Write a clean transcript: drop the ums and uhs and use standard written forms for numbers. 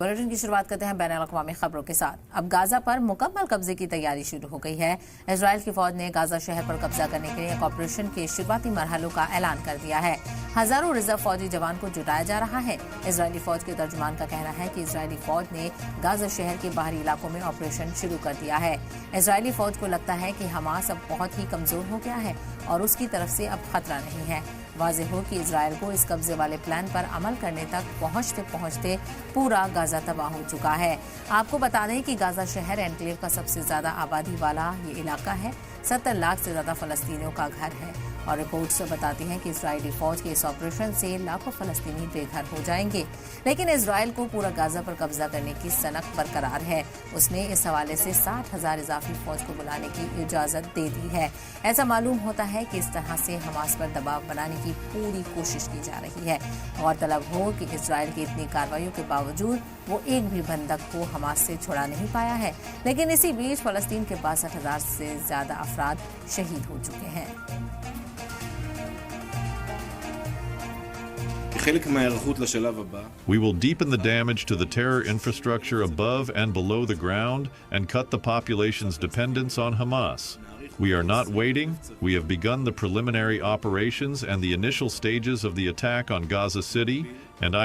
Bulletin की शुरुआत करते हैं बैनुल-अक़वामी खबरों के साथ। अब गाजा पर मुकम्मल कब्जे की तैयारी शुरू हो गई है। इजराइल की फौज ने गाजा शहर पर कब्जा करने के लिए एक ऑपरेशन के शुरुआती मरहलों का ऐलान कर दिया है। हजारों रिजर्व फौजी जवान को जुटाया जा रहा है। इजरायली फौज के तर्जुमान का कहना है कि इजरायली फौज ने गाजा शहर के बाहरी इलाकों में ऑपरेशन शुरू कर दिया है। इजरायली फौज को लगता है कि हमास अब बहुत ही कमजोर हो गया है और उसकी तरफ से अब खतरा नहीं है। वाज़ेह हो कि इजराइल को इस कब्जे वाले प्लान पर अमल करने तक पहुंचते पहुंचते पूरा गाजा तबाह हो चुका है। आपको बता दें कि गाजा शहर एनक्लेव का सबसे ज्यादा आबादी वाला ये इलाका है। 70 लाख से ज्यादा फलस्तीनियों का घर है और रिपोर्ट्स बताती हैं कि इजरायली फौज के इस ऑपरेशन से लाखों फलस्तीनी बेघर हो जाएंगे। लेकिन इजराइल को पूरा गाजा पर कब्जा करने की सनक बरकरार है। उसने इस हवाले से 60,000 इजाफी फौज को बुलाने की इजाजत दे दी है। ऐसा मालूम होता है कि इस तरह से हमास पर दबाव बनाने की पूरी कोशिश की जा रही है। गौरतलब हो कि इजराइल की इतनी कार्रवाइयों के बावजूद वो एक भी बंधक को हमास से छुड़ा नहीं पाया है। लेकिन इसी बीच फलस्तीन के 62,000 से ज्यादा अफराद शहीद हो चुके हैं। We will deepen the damage to the terror infrastructure above and below the ground and cut the population's dependence on Hamas. We are not waiting. We have begun the preliminary operations and the initial stages of the attack on Gaza City, and I